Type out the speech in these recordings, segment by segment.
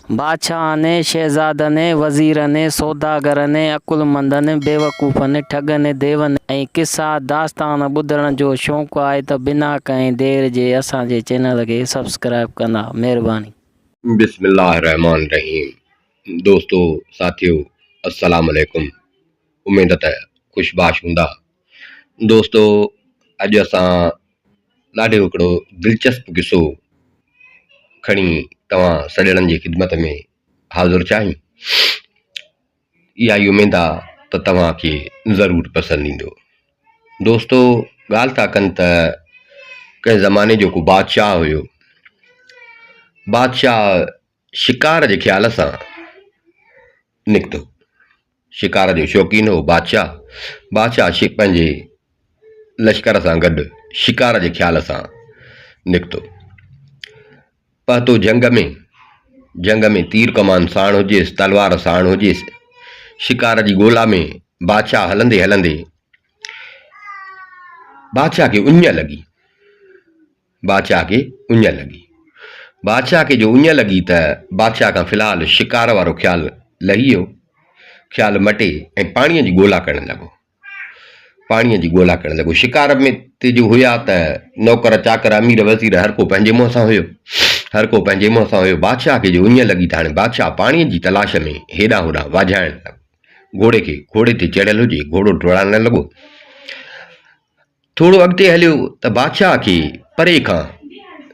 बादशाह ने शहज़ादा ने वज़ीर ने सौदागर ने अकुलमंद ने बेवकूफ़ ने ठग ने देवन ऐं किस्सा दास्तान ॿुधण जो शौक़ु आहे त बिना कंहिं देर जे असांजे चैनल खे सब्सक्राइब कंदा। महिरबानी। बिस्मिल्लाहिर्रहमानिर्रहीम। दोस्तों साथियों अस्सलाम वालेकुम। उम्मीद है खुशबाश हूंदा। दोस्तों अॼु असां ॾाढो हिकिड़ो दिलचस्प किस्सो खणी तव्हां सॼणनि जी ख़िदमत में हाज़िर थिया आहियूं। इहा ई उमेद आहे त तव्हांखे ज़रूरु पसंदि ईंदो। दोस्तों ॻाल्हि था कनि त कंहिं ज़माने जो को बादशाह हुयो। बादशाह शिकार जे ख़्याल सां निकितो। शिकार जो शौक़ीन हो बादशाह। बादशाह पंहिंजे लश्कर सां गॾु शिकार जे ख़्याल सां निकितो। पहुतो जंग में तीर कमान साण हुजेसि, तलवार साण हुजेसि। शिकार जी ॻोल्हा में बादशाह हलंदे हलंदे बादशाह खे उञ लॻी। बादशाह खे जो उञ लॻी त बादशाह खां फ़िलहाल शिकार वारो ख़्यालु लही वियो। ख़्यालु मटे ऐं पाणीअ जी ॻोल्हा करणु लॻो। शिकार में ते जो हुया त नौकर चाकर अमीर वज़ीर हर को पंहिंजे मुंहं सां हुयो। बादशाह खे जो उञ लॻी त हाणे बादशाह पाणीअ जी तलाश में हेॾां होॾां वाझाइण लॻो। घोड़े ते चढ़ियल हुजे, घोड़ो डोड़ाइण लॻो। थोरो अॻिते हलियो त बादशाह खे परे खां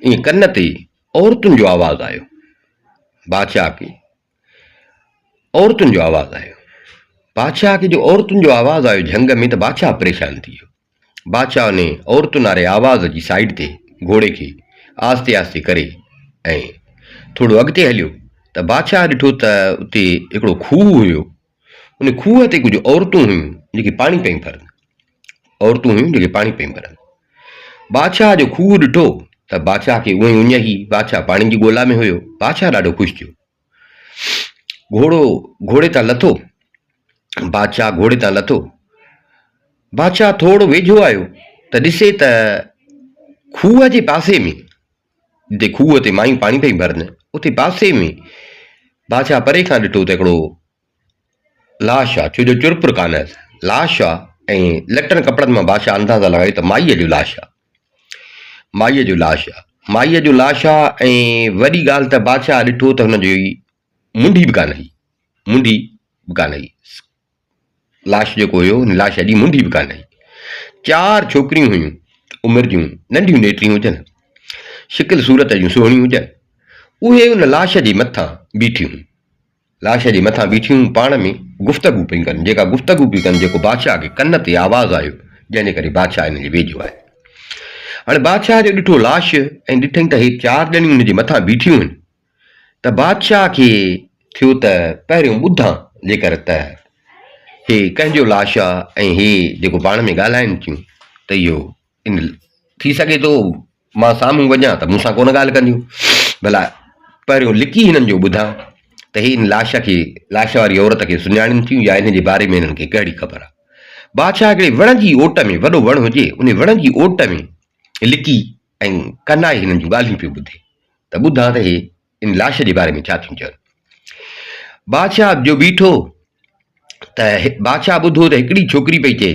ईअं कन ते औरतुनि जो आवाज़ु आयो। बादशाह खे जो औरतुनि जो आवाज़ु आयो जंग में त बादशाह परेशान थी वियो। बादशाह ने औरतुनि वारे आवाज़ जी साइड ते घोड़े खे आस्ते आस्ते करे ऐं थोरो अॻिते हलियो त बादशाह ॾिठो त उते हिकिड़ो खूह हुयो। उन खूह ते कुझु औरतूं हुयूं जेके पाणी पयूं भरनि। बादशाह जो खूह ॾिठो त बादशाह खे उअं ई उञ ई। बादशाह पाणी जी ॻोल्हा में हुयो। बादशाह ॾाढो ख़ुशि थियो। घोड़े तां लथो। बादशाह थोरो वेझो आयो त ॾिसे त खूह जे पासे में, जिते खूह ते मायूं पाणी पई भरनि, उते पासे में बादशाह परे खां ॾिठो त हिकिड़ो लाश आहे। छो जो चुरपुर कान लाश आहे ऐं लटनि कपिड़नि मां बादशाह अंदाज़ा लॻायो त माईअ जो लाश आहे। ऐं वॾी ॻाल्हि त बादशाह ॾिठो त हुनजी मुंडी बि कान हुई। लाश जेको हुयो हुन लाश जी मुंडी बि कान हुई। 4 छोकिरियूं हुयूं, उमिरि जूं नंढियूं नेटियूं हुजनि, शिकिल सूरत जूं सुहिणियूं हुजनि। उहे हुन लाश जे मथां बीठियूं पाण में गुफ़्तगू पियूं कनि। जेको बादशाह खे कन ते आवाज़ु आयो, जंहिंजे करे बादशाह हिन जे वेझो आहे। हाणे बादशाह जो ॾिठो लाश ऐं ॾिठई त हे 4 ॼणियूं हुन जे मथां बीठियूं आहिनि त बादशाह खे थियो त पहिरियों ॿुधां जेकर त हे कंहिंजो लाश आहे ऐं हे जेको पाण में ॻाल्हाइनि थियूं त इहो इन थी सघे थो मां साम्हूं वञा त मूंसां कोन ॻाल्हि कंदियूं। भला पहिरियों लिकी हिननि जो ॿुधां त हे इन लाश वारी औरत खे सुञाणनि थियूं या इन जे बारे में हिननि खे कहिड़ी ख़बर आहे। बादशाह हिकिड़े वण जी ओट में, वॾो वण हुजे, उन वण जी ओट में लिकी ऐं कनाए हिननि जूं ॻाल्हियूं पियो ॿुधे त ॿुधां त हे इन लाश जे बारे में छा थियूं चवनि। बादशाह जो बीठो त बादशाह ॿुधो त हिकिड़ी छोकिरी पई चए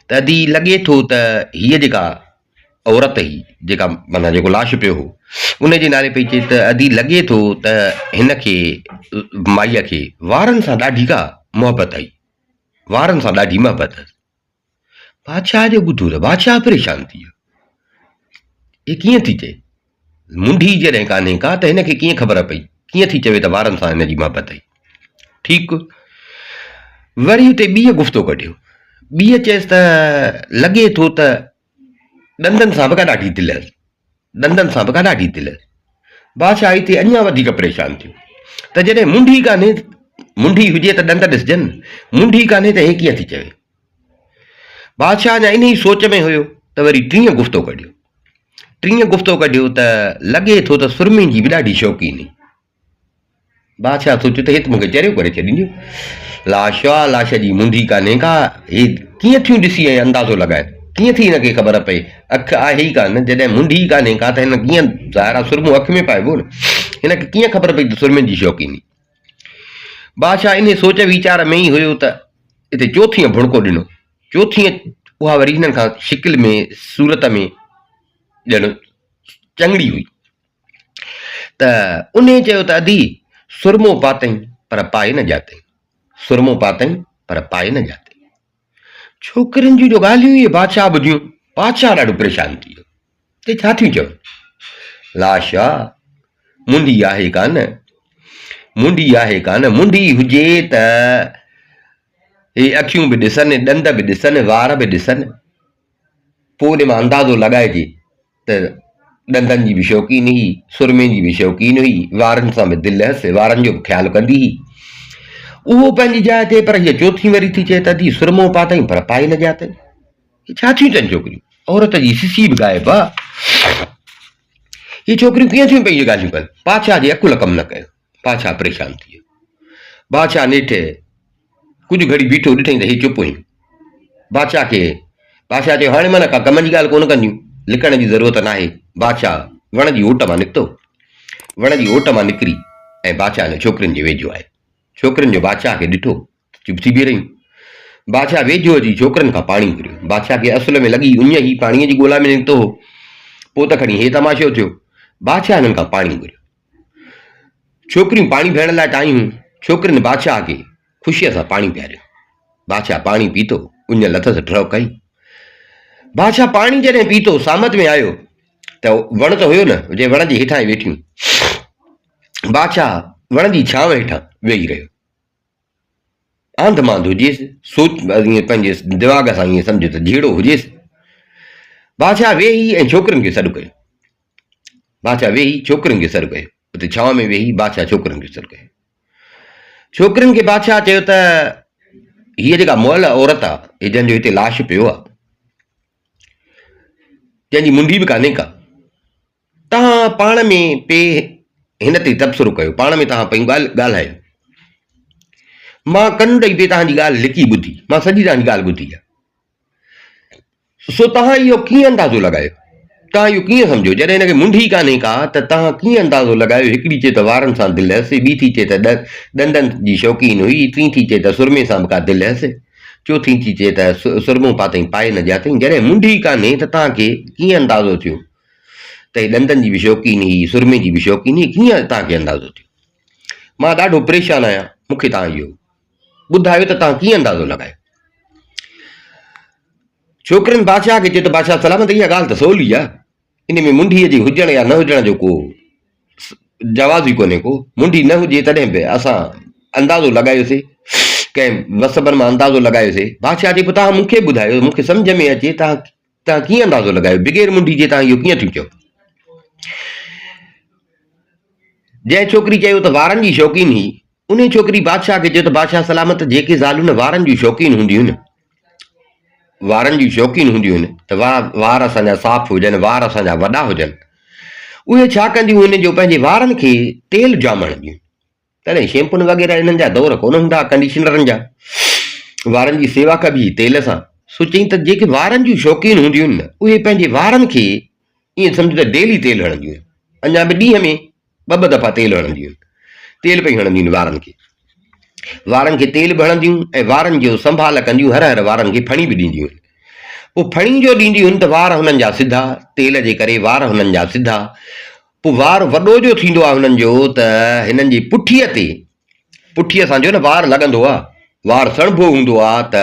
त अदी लॻे थो त हीअ जेका औरत हुई, जेका माना जेको लाश पियो हो, उन जे नाले पई चए त अदी लॻे थो त हिन खे माईअ खे वारनि सां ॾाढी मोहबत अथसि। बादशाह जो ॿुधो त बादशाह परेशान थी वियो। ये कीअं थी चए? मुंडी जॾहिं कान्हे का त हिन खे कीअं ख़बर पई? कीअं थी चवे त वारनि सां हिन जी मोहबत आई? ठीकु। वरी हुते ॿीअ गुफ़्तो कढियो। ॿीअ चयसि त लॻे थो त ॾंदनि सां बि का ॾाढी दिलि। बादशाह हिते अञा वधीक परेशान थियो त जॾहिं मुंडी हुजे त ॾंद ॾिसजनि, मुंडी कान्हे त हे कीअं थी चवे। बादशाह अञा इन ई सोच में हुयो त वरी टीं गुफ़्तो कढियो त लॻे थो त सुरमे जी बि ॾाढी शौक़ीन हुई। बादशाह सोचियो त हे त मूंखे चरियो करे छॾींदियूं। लाश जी मुंडी कान्हे का, हे कीअं थियूं ॾिसी ऐं अंदाज़ो लॻाए, कीअं थी हिनखे ख़बर पए? अखि आहे ई कान, जॾहिं मुंडी कान्हे का त हिन कीअं ज़ाहिर आहे सुरमो अखि में पाइबो न। हिनखे कीअं ख़बर पई त सुरमे जी शौक़ीनी? बादशाह इन सोच वीचार में ई हुयो त हिते चोथीअ भुणको ॾिनो। चोथीअ उहा वरी हिननि खां शिकिल में सूरत में ॼण चङड़ी हुई त उन चयो त अधी सुरमो पातई पर पाए न जातई, सुरमो पातई पर पाए न जातई। छोकिरियुनि जूं जो ॻाल्हियूं इहे बादशाह ॿुधियूं, बादशाह ॾाढो परेशान थी वियो। ते छा थियूं चवनि? लाशा मुंडी आहे कान, मुंडी आहे कान, मुंडी हुजे त हे अखियूं बि ॾिसनि, ॾंद बि ॾिसनि, वार बि ॾिसनि, पोइ उन मां अंदाज़ो लॻाइजे त ॾंदनि जी बि शौक़ीन हुई, सुरमे जी बि शौक़ीन हुई, वारनि सां बि दिलि हुअसि, वारनि जो बि ख़्यालु कंदी हुई। उहो पंहिंजी जाइ ते, पर हीअ चोथी वरी थी चए त अधी सुरमो पातई पर पाए न जातई। छा थियूं अथनि छोकिरियूं? औरत जी सिसी बि गाइबु आहे। ये छोकिरियूं कीअं थियूं पंहिंजी ॻाल्हियूं कनि? बादशाह जे अकुल कमु न कयो, बादशाह परेशान थी वियो। बादशाह नेठि कुझु घड़ी बीठो, ॾिठई त हे चुप हुयूं। बादशाह चयो हाणे माना का कम जी ॻाल्हि कोन कंदियूं, लिकण जी ज़रूरत न आहे। बादशाह वण जी ओट मां निकितो, वण जी ओट मां निकिरी ऐं बादशाह ने छोकिरियुनि जे वेझो आहे। छोकिरियुनि जो बादशाह खे ॾिठो, चुप थी बीह रहियूं। बादशाह वेझो अची छोकिरनि खां पाणी घुरियो। बादशाह खे असुल में लॻी उञ ई पाणीअ जी ॻोल्हा में निकितो हो, पोइ त खणी हे तमाशो थियो। बादशाह हिननि खां पाणी घुरियो। छोकिरियूं पाणी भेण लाइ टायूं, छोकिरियुनि बादशाह खे ख़ुशीअ सां पाणी पियारियो। बादशाह पाणी पीतो, उञ लथसि ड्रॉ कई। बादशाह पाणी जॾहिं पीतो, सामत में आयो त वण त हुयो न, जे वण जे हेठां ई वेठियूं। बादशाह वण जी छांव हेठां वेही रहियो, आंध मांध हुजेसि, सोच ईअं पंहिंजे दिमाग़ सां ईअं सम्झो त जहिड़ो हुजेसि। बादशाह वेही ऐं छोकिरियुनि खे सॾु कयो। बादशाह वेही छोकिरियुनि खे सॾु कयो, उते छांव में वेही बादशाह छोकिरियुनि खे सॾु कयो। छोकिरियुनि खे बादशाह चयो त हीअ जेका मुअल औरत आहे, हे जंहिंजो हिते लाश पियो आहे, जंहिंजी मुंडी बि कान्हे का, तव्हां पाण में पे हिन ते तबसरो कयो, पाण में तव्हां पंहिंजो ॻाल्हायो। मां कन ॾेई पे तव्हांजी ॻाल्हि लिकी ॿुधी, मां सॼी तव्हांजी ॻाल्हि ॿुधी आहे। सो तव्हां इहो कीअं अंदाज़ो लॻायो, तव्हां इहो कीअं सम्झो जॾहिं हिनखे मुंडी कान्हे का, त तव्हां कीअं अंदाज़ो लॻायो? हिकिड़ी चए त वारनि सां दिलि हुअसि, ॿी थी चए त ॾंदनि जी शौक़ीन हुई, टीं थी चए त सुरमे सां बि का दिलि हुअसि, चौथी थी चए त सुरमो पातई पाए न जातई। जॾहिं मुंडी कान्हे त तव्हांखे कीअं अंदाज़ो थियो त हे ॾंदनि जी बि शौक़ीन हुई, सुरमे जी बि शौक़ीन हुई? कीअं तव्हांखे अंदाज़ो थियो? मां ॾाढो परेशान आहियां, मूंखे तव्हां इहो ॿुधायो त तव्हां कीअं अंदाज़ो लॻायो। छोकिरियुनि बादशाह खे चयो त बादशाह सलामत, इहा ॻाल्हि त सवली आहे, इन में मुंडीअ जे हुजण या न हुजण जो को जवाज़ ई कोन्हे को। मुंडी न हुजे तॾहिं बि असां अंदाज़ो लॻायोसीं, कंहिं वसबनि मां अंदाज़ो लॻायोसीं। बादशाह चए पोइ तव्हां मूंखे ॿुधायो, मूंखे सम्झ में अचे तव्हां कीअं अंदाज़ो लॻायो, बग़ैर मुंडी जे तव्हां इहो कीअं थियूं चओ? जंहिं छोकिरी चयो त वारनि जी शौक़ीन हुई, उन छोकिरी बादशाह खे चयो त बादशाह सलामत, जेके ज़ालूं न वारनि जूं शौक़ीन हूंदियूं आहिनि, वारनि जूं शौक़ीन हूंदियूं आहिनि, त वार असांजा साफ़ हुजनि, वार असांजा वॾा हुजनि, उहे छा कंदियूं? उन जो पंहिंजे वारनि खे तेल जाम हणंदियूं। तॾहिं शैम्पून वग़ैरह इन्हनि जा दौर कोन हूंदा, कंडीशनरनि जा। वारनि जी सेवा कबी तेल सां। सो चई त जेके वारनि जूं शौक़ीन हूंदियूं आहिनि, उहे पंहिंजे वारनि खे ईअं सम्झो त डेली तेल हणंदियूं आहिनि। अञा बि ॾींहं में ॿ दफ़ा तेल हणंदियूं आहिनि, तेल पई हणंदियूं आहिनि वारनि खे। वारनि खे तेल बि हणंदियूं ऐं वारनि जो संभाल कंदियूं, हर वारनि खे फणी बि ॾींदियूं आहिनि। पोइ फणी जो ॾींदियूं आहिनि त वार हुननि जा सिधा, तेल जे करे वार हुननि जा सिधा। पोइ वार वॾो जो थींदो आहे हुननि जो, त हिननि जी पुठीअ ते, पुठीअ सां जो न वार लॻंदो आहे, वार सणिबो हूंदो आहे त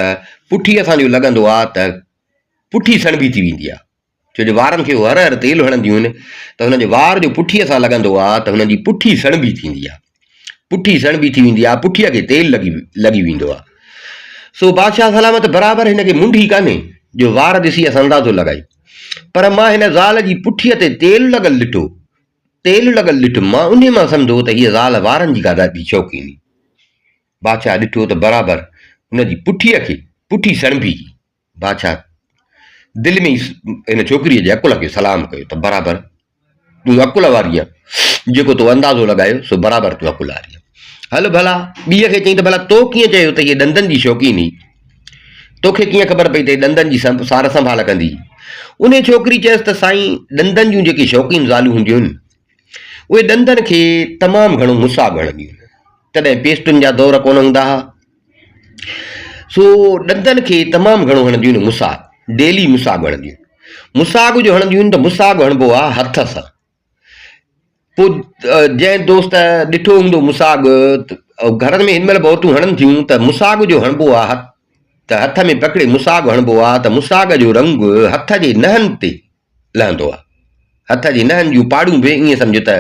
पुठीअ सां जो लॻंदो आहे त पुठी सणिबी थी वेंदी आहे। छो जो वारनि खे हर तेल हणंदियूं आहिनि, त हुनजे वार जो पुठीअ सां लॻंदो आहे त हुननि जी पुठी सणिबी थींदी आहे, पुठी सणिबी थी वेंदी आहे, पुठीअ खे तेल लॻी वेंदो आहे। सो बादशाह सलामत बराबरि हिनखे मुंडी कान्हे जो वार ॾिसी असां अंदाज़ो लॻाई, पर मां हिन ज़ाल जी पुठीअ ते तेल लॻल ॾिठो, तेल लॻल ॾिठुमि मां, उन मां सम्झो त हीअ ज़ाल वारनि जी का ॾाढी शौक़ीन हुई। बादशाह ॾिठो त बराबरि हुनजी पुठीअ खे पुठी सणिबी। बादशाह दिलि में ई हिन छोकिरीअ जे अकुल खे सलाम कयो त बराबरि तूं अकुल वारी आहे, जेको तूं अंदाज़ो लॻायो सो बराबरि तूं अकुल वारी आहे। हल भला ॿीअ खे चई त भला तो कीअं चयो त हीअ ॾंदनि जी शौक़ीन हुई, तोखे कीअं ख़बर पई त ॾंदनि जी सार संभाल कंदी? उन छोकिरी चयसि त साईं, ॾंदनि जूं जेके शौक़ीन ज़ालूं हूंदियूं आहिनि, उहे ॾंदनि खे तमामु घणो मुसाग हणंदियूं आहिनि, तॾहिं पेस्टुनि जा दौर कोन हूंदा हुआ, सो ॾंदनि खे तमामु घणो हणंदियूं आहिनि मुसाग, डेली मुसाग हणंदियूं आहिनि। मुसाग जो हणंदियूं आहिनि त मुसाग हणिबो आहे हथ सां। पोइ जंहिं दोस्त ॾिठो हूंदो मुसाग घरनि में हिन महिल औरतूं हणनि थियूं त मुसाग जो हणिबो आहे त हथ में पकिड़े मुसाग हणिबो आहे त मुसाग जो रंग हथ जे नहनि ते लहंदो आहे, हथ जे नहनि जूं पाड़ूं बि ईअं सम्झो त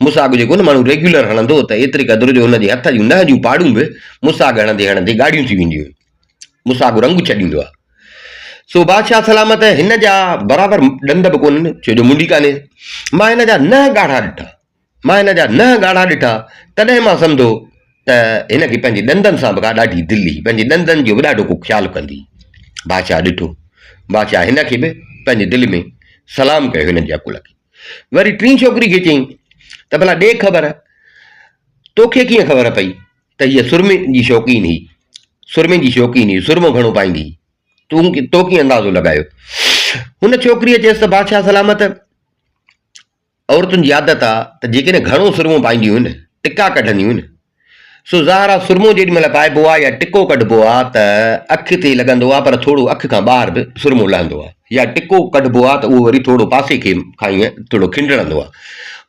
मुसाग जेको न माण्हू रेग्युलर हणंदो त एतिरे क़दुरु जो हुनजे हथ जूं नह जूं पाड़ूं बि मुसाग हणंदे हणंदे ॻाढ़ियूं थी वेंदियूं आहिनि, मुसाग रंग छॾींदो आहे। सो बादशाह सलामत हिन जा बराबरि ॾंद बि कोन्हनि, छो जो मुंडी कान्हे। मां हिन जा नह ॻाढ़ा ॾिठा, तॾहिं मां सम्झो त हिनखे पंहिंजे ॾंदनि सां बि का ॾाढी दिलि हुई, पंहिंजे ॾंदनि जो बि ॾाढो को ख़्यालु कंदी। बादशाह ॾिठो, बादशाह हिनखे बि पंहिंजे दिलि में सलाम कयो हिन जे अकुल खे। वरी टीं छोकिरी खे चयईं त भला ॾे ख़बर, तोखे कीअं ख़बर पई त हीअ सुरमे जी शौक़ीन हुई, सुरमो घणो पाईंदी, तो कीअं अंदाज़ो लॻायो? हुन छोकिरीअ चयसि त बादशाह सलामत, औरतुनि जी आदत आहे त जेकॾहिं घणो सुरमो पाईंदियूं आहिनि, टिका कढंदियूं आहिनि, सो ज़ाहिर आहे सुरमो जेॾी महिल पाइबो आहे या टिको कढिबो आहे त अखि ते लॻंदो आहे, पर थोरो अखि खां ॿाहिरि बि सुरमो लहंदो आहे, या टिको कढिबो आहे त उहो वरी थोरो पासे खे खां ईअं थोरो खिंडड़ंदो आहे।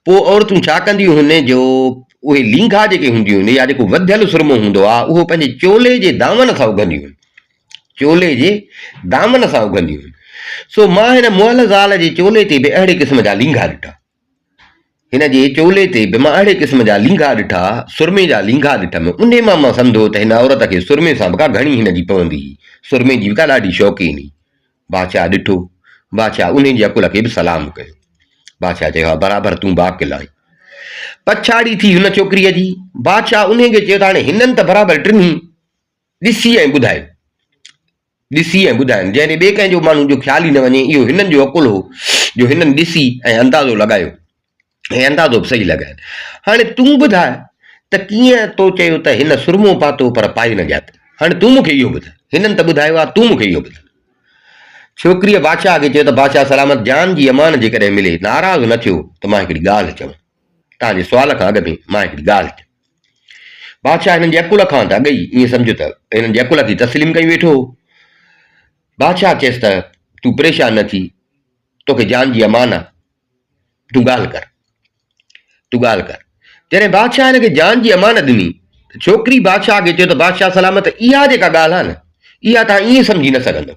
पोइ औरतूं छा कंदियूं आहिनि जो उहे लींघा जेके हूंदियूं आहिनि या जेको वधियल सुरमो हूंदो आहे उहो पंहिंजे चोले जे दामन सां उघंदियूं आहिनि, सो मां हिन मुअल ज़ाल जे चोले ते बि अहिड़े क़िस्म जा लींघा ॾिठा, सुरमे जा लींघा ॾिठमि, उन मां सम्झो त हिन औरत खे सुरमे सां बि का घणी हिनजी पवंदी हुई, सुरमे जी बि का ॾाढी शौक़ीन हुई। बादशाह ॾिठो, बादशाह उन जे अकुल खे बि सलाम कयो। बादशाह चयो हा बराबरि तूं बाक़िल आहीं। पछाड़ी थी हुन छोकिरीअ जी, बादशाह उन खे चयो त हाणे हिननि त बराबरि टिनी ॾिसी ऐं ॿुधाइनि, जंहिं ॿिए कंहिंजो माण्हू जो ख़्यालु ई न वञे, इहो हिननि जो अकुल हो जो हिननि ॾिसी ऐं अंदाज़ो लॻायो ऐं अंदाज़ो बि सही लॻाइनि। हाणे तूं ॿुधाए त कीअं तो चयो त हिन सुरमो पातो पर पाए न ॼात, हाणे तूं मूंखे इहो ॿुधाए, हिननि त ॿुधायो आहे, तूं मूंखे इहो ॿुधाए। छोकिरीअ बादशाह खे चयो त बादशाह सलामत, जान जी अमान जेकॾहिं मिले, नाराज़ न थियो त मां हिकिड़ी ॻाल्हि चवां, तव्हांजे सुवाल खां अॻु में मां हिकिड़ी ॻाल्हि चवां। बादशाह हिननि जे अकुल खां त अॻु ई ईअं सम्झो त हिननि जे अकुल खे तस्लीम कई वेठो। बादशाह चयसि त तूं परेशान न थी, तोखे जान जी अमान आहे, तूं ॻाल्हि कर। जॾहिं बादशाह हिनखे जान जी अमानत ॾिनी, छोकिरी बादशाह खे चयो त बादशाह सलामत, इहा जेका ॻाल्हि आहे न, इहा तव्हां ईअं सम्झी न सघंदव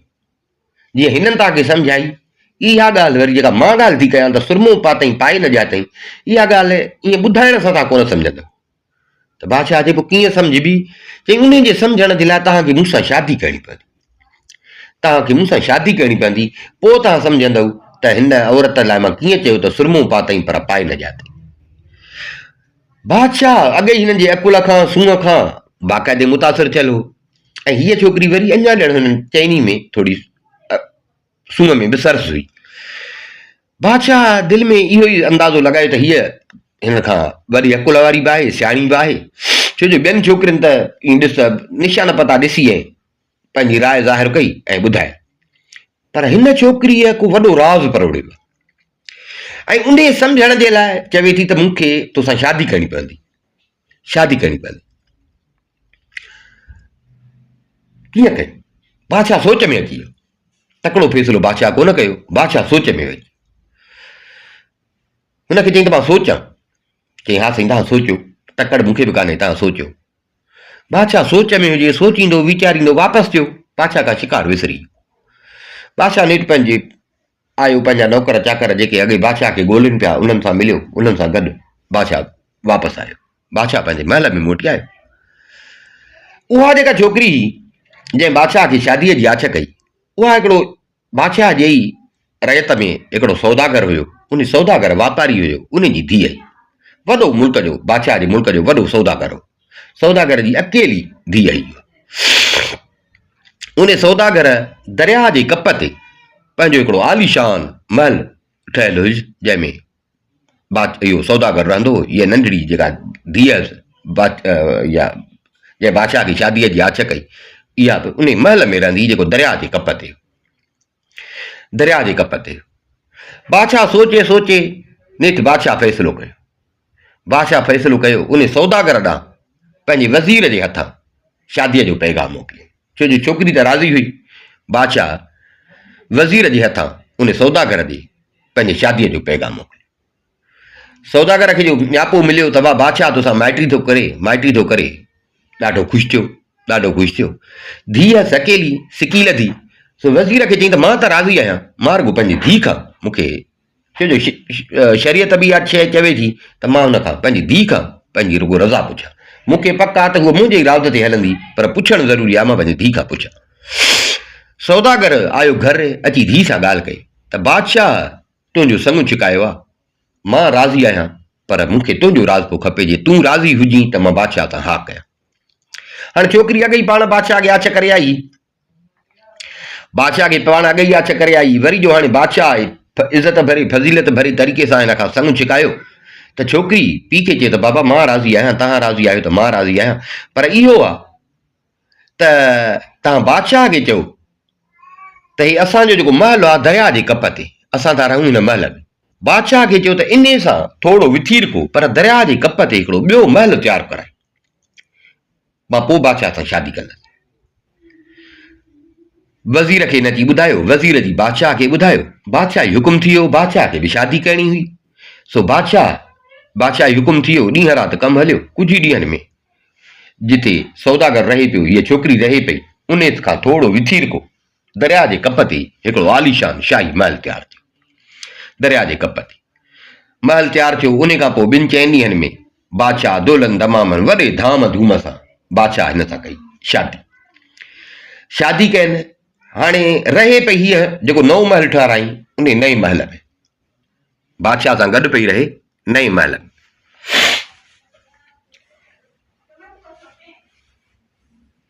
जीअं हिननि तव्हांखे सम्झाई। इहा ॻाल्हि वरी जेका मां ॻाल्हि थी कयां त सुरमो पातई पाए न ॼातई, इहा ॻाल्हि ईअं ॿुधाइण सां तव्हां कोन सम्झंदव। त बादशाह चए पोइ कीअं सम्झबी? चई उन जे सम्झण जे लाइ तव्हांखे मूंसां शादी करणी पवंदी, पोइ तव्हां सम्झंदव त हिन औरत लाइ मां कीअं चयो त सुरमो पातई पर पाए न ॼातई। बादशाह अॻे हिननि जे अकुल खां सूंहं खां बाक़ाइदे मुतासिर थियल हो, ऐं हीअ छोकिरी वरी अञा ॼण हिननि चइनी में थोरी सूंहं में बि सरस हुई। बादशाह दिलि में इहो ई अंदाज़ो लॻायो त हीअ हिन खां वरी अकुल वारी बि आहे, सियाणी बि आहे, छो जो ॿियनि छोकिरियुनि त ईअं ॾिस निशान पता ॾिसी ऐं पंहिंजी राय ज़ाहिर कई ऐं ॿुधाए, पर हिन छोकिरीअ को वॾो राज़ परोड़ियो ऐं उन सम्झण जे लाइ चवे थी त मूंखे तोसां शादी करणी पवंदी। कीअं कई? बादशाह सोच में अची वियो, तकिड़ो फ़ैसिलो बादशाह कोन कयो, बादशाह सोच में वई। हुनखे चई त मां सोचां, चई हा साईं तव्हां सोचियो, तकड़ मूंखे बि कान्हे, तव्हां सोचियो। बादशाह सोच में हुजे, सोचींदो वीचारींदो वापसि थियो, बादशाह का शिकार विसरी। बादशाह नेठि पंहिंजे आयो, पंहिंजा नौकर चाकर जेके अॻे बादशाह खे ॻोल्हिनि पिया उन्हनि सां मिलियो, उन्हनि सां गॾु बादशाह वापसि आयो, बादशाह पंहिंजे महल में मोटी आयो। उहा जेका छोकिरी जंहिं बादशाह खे शादीअ जी आछ कई, उहा हिकिड़ो बादशाह जे ई रयत में हिकिड़ो सौदागर हुयो, उन सौदागर वापारी हुयो, उन जी धीअ, वॾो मुल्क जो, बादशाह जे मुल्क जो वॾो सौदागर हो, सौदागर जी अकेली धीअ हुई। उन सौदागर दरिया जे कप ते पंहिंजो हिकिड़ो आलीशान महल ठहियलु हुयुसि, जंहिंमें इहो सौदागर रहंदो हो। इहा नंढड़ी जेका धीअ या जंहिं बादशाह खे शादीअ जी आछ कई, इहा बि उन महल में रहंदी जेको दरिया जे कप ते। बादशाह सोचे नेठि बादशाह फ़ैसिलो कयो, बादशाह फ़ैसिलो कयो उन सौदागर ॾांहुं पंहिंजे वज़ीर जे हथां शादीअ जो पैगाम मोकिलियो। छो जो छोकिरी त राज़ी हुई। बादशाह वज़ीर जे हथां उन सौदागर ॾे पंहिंजे शादीअ जो पैगाम मोकिलियो। सौदागर खे जो न्यापो मिलियो त वाह बादशाह तोसां माइटी थो करे, ॾाढो ख़ुशि थियो। धीअ सकेली सिकील थी, सो वज़ीर खे चई त मां त राज़ी आहियां, मां रुॻो पंहिंजी धीउ खां मूंखे, छो जो शरीयत बि इहा शइ चवे थी त मां हुन खां पंहिंजी धीउ खां पंहिंजी रुॻो रज़ा पुछां। मूंखे पक आहे त उहो मुंहिंजे ई राउत ते हलंदी, पर पुछणु ज़रूरी आहे, मां पंहिंजी धीउ खां पुछां। सौदागर आयो घर, अची धीउ सां ॻाल्हि कई त बादशाह तुंहिंजो संग छिकायो आहे, मां राज़ी आहियां, पर मूंखे तुंहिंजो राज़ खपे। जे तूं राज़ी हुजी त मां बादशाह सां हा कयां। हाणे छोकिरी अॻई पाण बादशाह खे आछ करे आई, वरी जो हाणे बादशाह इज़त भरी फज़ीलत भरी तरीक़े सां हिन खां संग छिकायो त छोकिरी पीउ खे चए त बाबा मां राज़ी आहियां, तव्हां राज़ी आहियो त मां राज़ी आहियां, पर इहो आहे त तव्हां बादशाह खे चओ त ही असांजो जेको महल आहे दरिया जे कप ते, असां था रहूं हिन महल में। बादशाह खे चयो त इन सां थोरो विथीर को, पर दरिया जे कप ते हिकिड़ो ॿियो महल तयारु कराए, मां पोइ बादशाह सां शादी कंदुसि। वज़ीर खे हिन जी ॿुधायो, वज़ीर जी बादशाह खे ॿुधायो, बादशाह जी हुकुम थी वियो, बादशाह खे बि शादी करणी हुई। सो बादशाह जी हुकुम थी वियो, ॾींहं राति कमु हलियो। कुझु ई ॾींहंनि में जिते सौदागर रहे पियो, हीअ छोकिरी रहे पई, उन खां थोरो विथीर को दरिया जे कप ते हिकिड़ो आलीशान शाही महल तयारु थियो। दरिया जे कप ते महल तयारु थियो। उन खां पोइ 2-4 ॾींहंनि में बादशाह दोलन दमामन वॾे धाम धूम सां बादशाह हिन सां कई शादी कयनि। हाणे रहे पई हीअ जेको नओं महल ठाराई, उन नए महल में बादशाह सां गॾु पई रहे, नए महल में।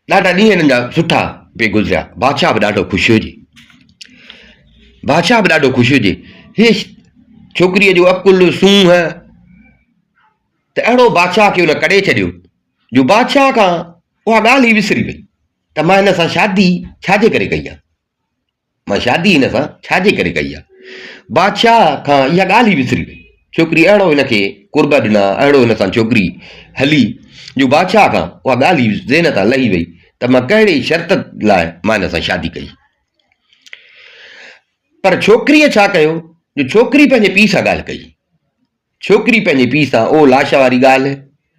ॾाढा ॾींहं हिननि जा सुठा पे गुज़रिया। बादशाह बि ॾाढो ख़ुशि हुजे। हे छोकिरीअ जो अकुल सूंह त अहिड़ो बादशाह खे हुन करे छॾियो जो बादशाह खां उहा ॻाल्हि ई विसरी वई त मां हिन सां शादी छाजे करे कई आहे, बादशाह खां इहा ॻाल्हि ई विसरी वई। छोकिरी अहिड़ो हिनखे कुर्ब ॾिना, अहिड़ो हिन सां छोकिरी हली जो बादशाह खां उहा ॻाल्हि ई ज़हन तां लही वई त मां कहिड़े शर्त लाइ मां हिन सां शादी कई। पर छोकिरीअ छा कयो जो छोकिरी पंहिंजे पीउ सां ॻाल्हि कई। छोकिरी पंहिंजे पीउ सां ओ लाश वारी ॻाल्हि,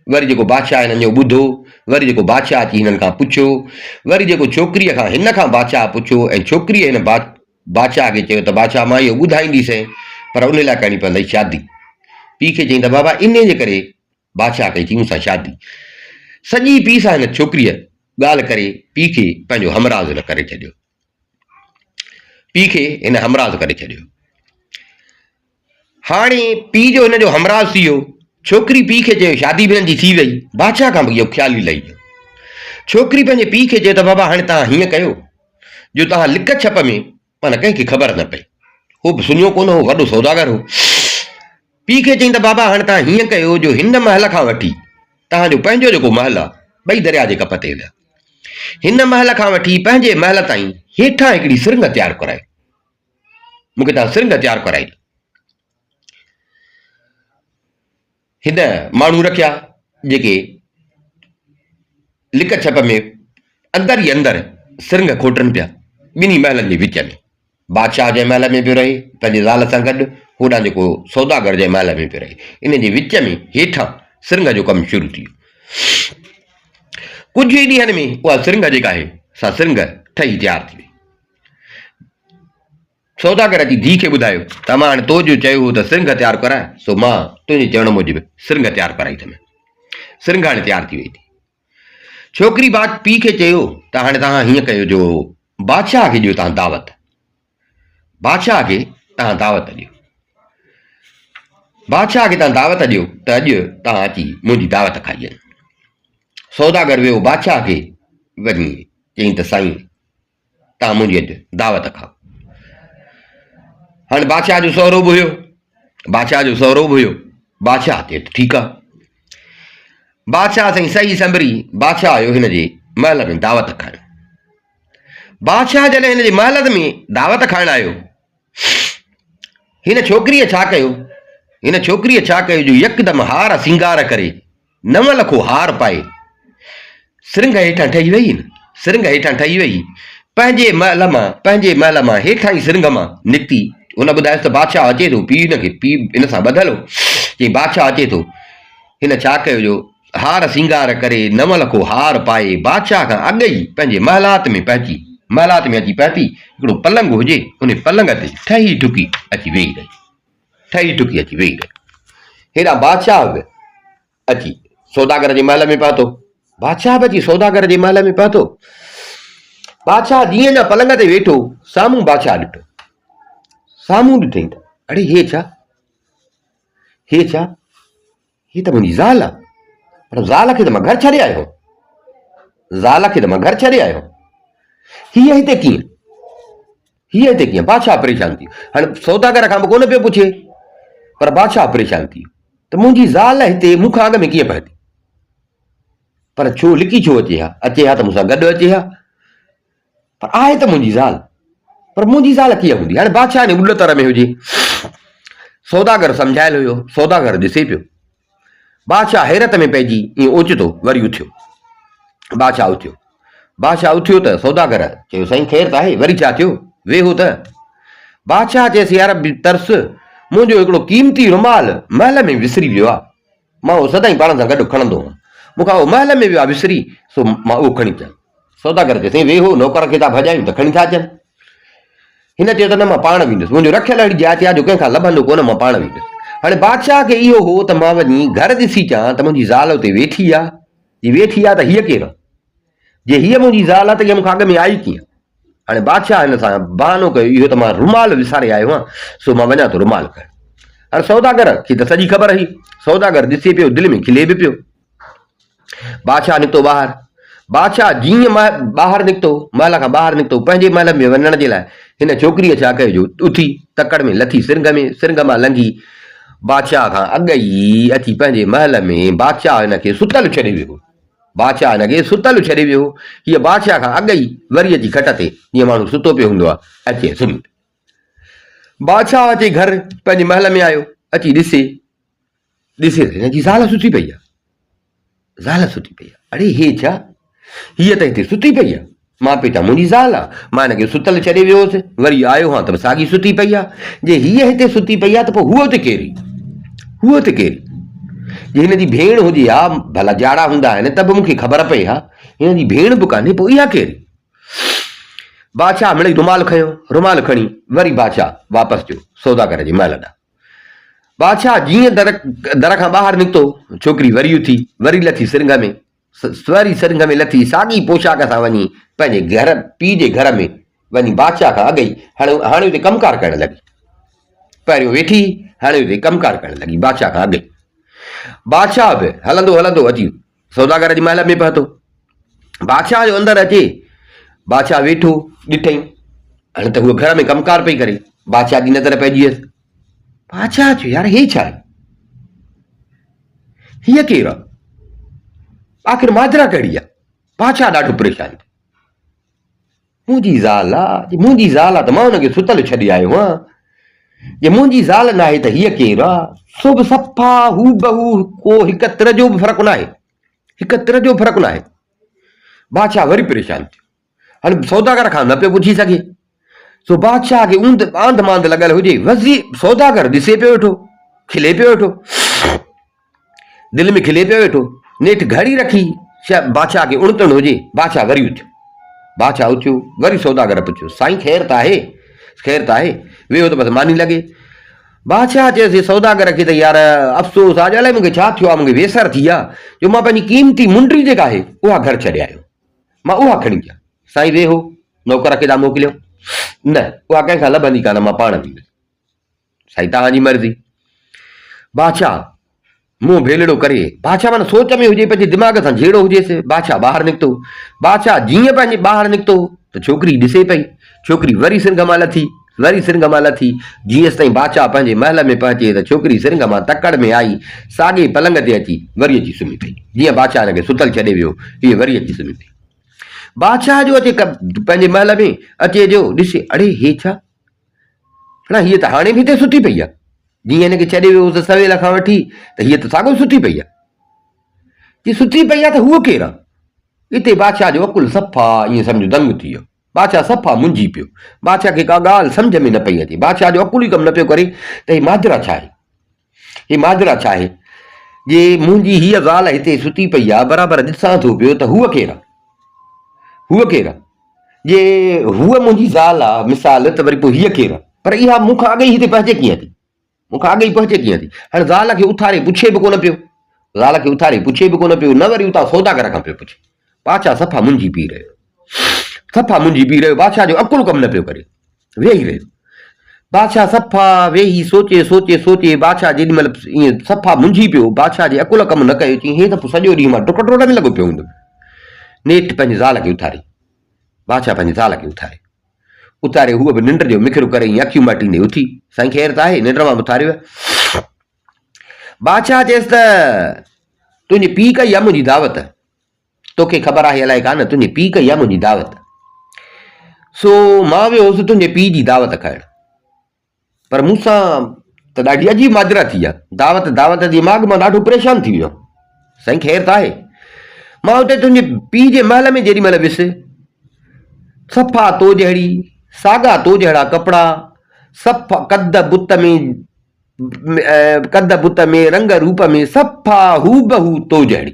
वरी जेको बादशाह हिननि जो ॿुधो, वरी जेको बादशाह अची हिननि खां पुछियो, वरी जेको छोकिरीअ खां हिन खां बादशाह पुछियो, ऐं छोकिरीअ हिन बादशाह खे चयो त बादशाह मां इहो ॿुधाईंदीसि, पर उन लाइ करणी पवंदई शादी। पीउ खे चई त बाबा इन जे करे बादशाह कई थी मूंसां शादी। सॼी पीउ सां हिन छोकिरीअ ॻाल्हि करे पीउ खे पंहिंजो हमराज़ करे छॾियो। हाणे पीउ जो हिन जो हमराज़ थी वियो। छोकिरी पीउ खे चयो, शादी बि हिननि जी थी वई, बादशाह खां बि इहो ख़्यालु ई लही वियो। छोकिरी पंहिंजे पीउ खे चयो त बाबा हाणे तव्हां हीअं कयो जो तव्हां लिक छप में माना कंहिंखे ख़बर न पए, हो बि सुञो कोन हो, वॾो सौदागर हो। पीउ खे चई त बाबा हाणे तव्हां हीअं कयो जो हिन महल खां वठी तव्हांजो पंहिंजो जेको महल आहे, ॿई दरिया जे कप ते विया, हिन महल खां वठी पंहिंजे महल ताईं हेठां हिकिड़ी सिरंग तयारु कराए, मूंखे तव्हां सिरंग तयारु कराई। हिन माण्हू रखिया जेके लिक छप में अंदर ई अंदर सिरंग खोटनि पिया, ॿिन्ही महलनि जे विच में। बादशाह जे महल में पियो रहे पंहिंजे ज़ाल सां गॾु, होॾां जेको सौदागर जे महल में पियो रहे, इन जे विच में हेठां सिरंग जो कमु शुरू थी वियो। कुझु ई ॾींहंनि में उहा सिरंग जेका आहे सा सिरंग ठही तयारु थी वई। सौदागर जी धीउ खे ॿुधायो त मां हाणे तो जो चयो हो त सिरंग तयारु कराए, सो मां तुंहिंजे चवण मूजिबि सिरंग तयारु कराई अथमि। सिरंग हाणे तयारु थी वई थी। छोकिरी पीउ खे चयो त हाणे तव्हां हीअं कयो जो बादशाह खे ॾियो तव्हां दावत, बादशाह खे तव्हां दावत ॾियो त अॼु तव्हां अची मुंहिंजी दावत खाई वञो। सौदागर वियो बादशाह खे वञी चई त साईं तव्हां मुंहिंजी अॼु दावत खाओ। हाणे बादशाह जो सहुरो बि हुयो, बादशाह चए ठीकु आहे। बादशाह साईं सही संभरी बादशाह आयो हिन जे महल में दावत खाइण। बादशाह जॾहिं हिन जे महल में दावत खाइण आयो, हिन छोकिरीअ छा कयो, हिन छोकिरीअ छा कयो जो यकदमि हार सिंगार करे 9 लखो हार पाए सिरंग हेठां ठही वई न, सिरंग हेठां ठही वई, पंहिंजे महल मां हेठां ई सिरंग मां निकिती। हुन ॿुधायसि त बादशाह अचे थो, पीउ हिनखे, पीउ हिन सां ॿधल हो, चई बादशाह अचे थो। हिन छा कयो जो हार सिंगार करे 9 लखो हार पाए बादशाह खां अॻु ई पंहिंजे महलात में अची पहुती। हिकिड़ो पलंग हुजे, उन पलंग ते ठही ठुकी अची वेही रही। हेॾा बादशाह बि अची सौदागर जे महल में पहुतो। बादशाह बि अची सौदागर जे महल में पहुतो। बादशाह जीअं अञा पलंग ते वेठो, साम्हूं बादशाह ॾिठो। साम्हूं ॾिठई त अड़े हे छा, हे त मुंहिंजी ज़ाल आहे। पर ज़ाल खे त मां घर छॾे आयो, हीअ हिते कीअं? बादशाह परेशान थी। हाणे सौदागर खां बि कोन पियो पुछे, पर बादशाह परेशान थी त मुंहिंजी ज़ाल हिते मूंखां अॻ में कीअं पहुती? पर छो लिकी छो अचे हा त मूंसां गॾु अचे हा, पर आहे त मुंहिंजी ज़ाल, पर मुंहिंजी ज़ाल कीअं हूंदी? हाणे बादशाह ने उॾतर में हुजे, सौदागर सम्झायल हुयो। सौदागर ॾिसे पियो। बादशाह हैरत में पइजी ईअं ओचितो वरी उथियो। बादशाह उथियो त सौदागर चयो साईं ख़ैर त आहे, वरी छा थियो, वेहो त। बादशाह चयसि यार तरस, मुंहिंजो हिकिड़ो क़ीमती रुमाल महल में विसरी वियो आहे, मां उहो सदाईं पाण सां गॾु खणंदो हुअमि, मूंखां उहो महल में वियो आहे विसरी, सो मां उहो खणी अचां। सौदागर चयसि साईं वेहो, नौकर खे था भॼायूं त खणी था अचनि। हिन चयो त न मां पाण वेंदुसि, मुंहिंजो रखियल अहिड़ी जाति आहे जो कंहिंखां लभंदो कोन, मां पाण वेंदुसि। हाणे बादशाह खे इहो हो त मां वञी घर ॾिसी अचां त मुंहिंजी ज़ाल उते वेठी आहे त हीअ केरु आहे? जे हीअ मुंहिंजी ज़ाल आहे त हीअ मूंखां अॻ में आई कीअं? हाणे बादशाह हिन सां बहानो कयो इहो त मां रुमाल विसारे आयो आहियां, सो मां वञा थो रुमाल खणण। हाणे सौदागर खे त सॼी ख़बर हुई। सौदागर ॾिसे पियो, दिलि में खिले बि पियो। बादशाह निकितो ॿाहिरि। बादशाह जीअं ॿाहिरि निकितो, महल खां ॿाहिरि निकितो पंहिंजे महल में वञण जे लाइ, हिन छोकिरीअ छा कयो जो उथी तकड़ में लथी सिरंग मां लंघी बादशाह खां अॻु ई अची पंहिंजे महल में बादशाह हिनखे सुतल छॾे वियो। हीअ बादशाह खां अॻु ई वरी अची खट ते, जीअं माण्हू सुतो पियो हूंदो आहे, अचे सुम्ही। बादशाह अचे घर पंहिंजे महल में आयो, अची ॾिसे हिनजी ज़ाल सुती पई आहे। अड़े हे छा, हीअ त हिते सुती पई आहे, मां पियो चवां मुंहिंजी ज़ाल आहे, मां हिनखे सुतल छॾे वियो हुउसि, वरी आयो हां त साॻी सुती पई आहे। जे हीअ हिते सुती पई आहे त पोइ हूअ त केरी? जे हिनजी भेण हुजे हा, भला जाड़ा हूंदा आहिनि त बि मूंखे ख़बर पए हा, हिनजी भेण बि कान्हे, पोइ इहा केरी? बादशाह मिड़ई रुमाल खणी वरी बादशाह वापसि थियो सौदागर जे महल ॾांहुं। बादशाह जीअं दर खां ॿाहिरि निकितो, छोकिरी वरी उथी, वरी लथी सिरंग में लथी साॻी पोशाक सां वञी पंहिंजे घर पीउ जे घर में वञी बादशाह खां अॻु ई हाणे हुते कमकार करणु लॻी। पहिरियों वेठी, हाणे हुते कमकार करणु लॻी बादशाह खां अॻु। बादशाह बि हलंदो अची सौदागर जे महल में पहुतो। बादशाह जो अंदरि अचे, बादशाह वेठो ॾिठई, हाणे त हूअ घर में कमकार पई करे। बादशाह जी नज़र पइजी वियसि। बादशाह चयो यार हे छा आहे, हीअ केरु आहे, आख़िर माजरा कहिड़ी आहे? बादशाह ॾाढो परेशान थियो। मुंहिंजी ज़ाल आहे त मां हुनखे सुतल छॾे आयो आहियां, जे मुंहिंजी ज़ाल न आहे त हीअ केरु आहे? सो बि सफ़ा हू बहू, को हिक तिर जो बि फ़र्क़ु न आहे। बादशाह वरी परेशान थियो। हाणे सौदागर खां न पियो पुछी सघे, सो बादशाह खे आंध मांध लॻल हुजे। सौदागर ॾिसे पियो वेठो, खिले पियो वेठो, दिलि में खिले पियो वेठो। नेठि घड़ी रखी बादशाह खे उणतणु हुजे। बादशाह उथियो, वरी सौदागर पुछियो साईं ख़ैर त आहे? वेहो त बसि मानी लॻे। बादशाह चयोसि सौदागर खे त यार अफ़सोस आहे, अलाए मूंखे छा थियो आहे, मूंखे वेसर थी आहे जो मां पंहिंजी क़ीमती मुंडी जेका आहे उहा घर छॾे आयो, मां उहा खणी अचां। साईं वेहो, नौकर खे था मोकिलियो, न उहा कंहिंखां लभंदी कान, मां पाण वेंदुसि। साईं तव्हांजी मर्ज़ी। बादशाह मुंहुं भेलड़ो करे, बादशाह माना सोच में हुजे, पंहिंजे दिमाग़ सां जहिड़ो हुजेसि। बादशाह ॿाहिरि निकितो। बादशाह जीअं पंहिंजे ॿाहिरि निकितो त छोकिरी ॾिसे पई। छोकिरी वरी सिरंग मां लथी, जीअं ताईं बादशाह पंहिंजे महल में पहुचे त छोकिरी सिरंग मां तकड़ में आई, साॻे पलंग ते अची वरी अची सुम्ही पई। जीअं बादशाह हिनखे सुतल छॾे वियो, हीअ वरी अची सुम्ही पई। बादशाह जो अचे पंहिंजे महल में अचे जो ॾिसे, अड़े हे छा, हीअ त हाणे बि हिते सुती पई आहे, जीअं हिनखे छॾे वियोसि सवेल खां वठी त हीअ त साॻियो सुठी पई आहे। जी सुठी पई आहे त हूअ केरु आहे? हिते बादशाह जो अकुल सफ़ा ईअं सम्झो दंग थी वियो। बादशाह सफ़ा मुंझी पियो। बादशाह खे का ॻाल्हि सम्झ में न पई अचे। बादशाह जो अकुल ई कमु न पियो करे त ही माजरा छा आहे, ही माजरा छा आहे? जे मुंहिंजी हीअ ॻाल्हि हिते सुती पई आहे, बराबरि ॾिसां थो पियो त हूअ केरु आहे, हूअ केरु आहे? जे हूअ मुंहिंजी ज़ाल आहे मिसाल, त वरी पोइ हीअ केरु आहे? पर इहा मूंखां अॻे ई हिते पहुचे कीअं थी? मूंखां अॻे ई पहुचे कीअं थी? हाणे ज़ाल खे उथारे पुछे बि कोन पियो, ज़ाल खे उथारे पुछे बि कोन पियो, न वरी उतां सौदागर खां पियो पुछे। बादशाह सफ़ा मुंझी पी रहियो, सफ़ा मुंझी पी रहियो। बादशाह जो अकुल कमु न पियो करे, वेही रहियो। बादशाह सफ़ा वेही सोचे सोचे सोचे बादशाह जेॾीमहिल ईअं सफ़ा मुंझी पियो, बादशाह जे अकुल कमु न कयो। चई हे त पोइ सॼो ॾींहुं मां टुक टोट में लॻो पियो हूंदुमि। नेठि पंहिंजी ज़ाल खे उथारी, बादशाह पंहिंजी ज़ाल खे उथारे हूअ बि निंड जो मिखिरो करे ईअं अखियूं माटींदे उथी। साईं ख़ैर त आहे, निंड मां उथारियो। बादशाह चयसि त तुंहिंजे पीउ कई आहे मुंहिंजी दावत, तोखे ख़बर आहे अलाए कान, तुंहिंजे पीउ कई आहे मुंहिंजी दावत। सो मां वियोसि तुंहिंजे पीउ जी दावत खाइण, पर मूंसां त ॾाढी अजीब माजरा थी आहे। दावत जी माॻ मां ॾाढो परेशान थी वियो। साईं ख़ैर त आहे। मां हुते तुंहिंजे पीउ जे महल में जेॾीमहिल वियुसि, सफ़ा तो जहिड़ी, साॻा तो जहिड़ा कपिड़ा, सफ़ा कद बुत में रंग रूप में सफ़ा हू बहू तो जहिड़ी,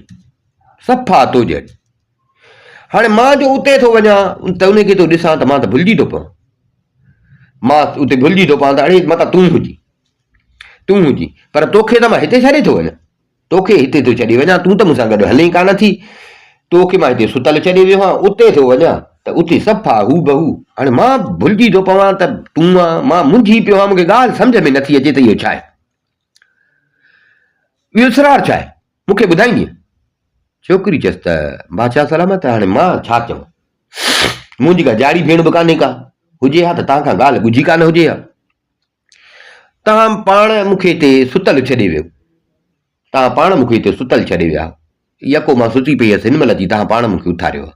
सफ़ा तो जहिड़ी। हाणे मां जो उते थो वञा त उनखे थो ॾिसां त मां त भुलिजी थो पवां, मां उते भुलिजी थो पवां त अड़े मतां तूं हुजी, पर तोखे त मां हिते छॾे थो वञा, तोखे हिते थो छॾे वञा, तूं त मूंसां गॾु हले ई कान थी। तोखे मां हिते सुतल छॾे वियो आहियां, उते थो वञा त उते सफ़ा हू बहू। हाणे मां भुलिजी थो पवां त तूं आहे, मां मुंझी पियो आहियां, मूंखे ॻाल्हि सम्झ में नथी अचे त इहो छा आहे, इहो इसरार छा आहे, मूंखे ॿुधाईंदीअ? छोकिरी चयसि त बादशाह सलामत, हाणे मां छा चवां, मुंहिंजी का जाड़ी भेण बि कान्हे, का हुजे हा त तव्हां खां ॻाल्हि ॿुधी कान हुजे हा। तव्हां पाण मूंखे हिते सुतल छॾे वियो, तव्हां पाण मूंखे हिते सुतल छॾे विया, यको मां सुती पई हुयसि, हिन महिल जी तव्हां पाण मूंखे उथारियो आहे।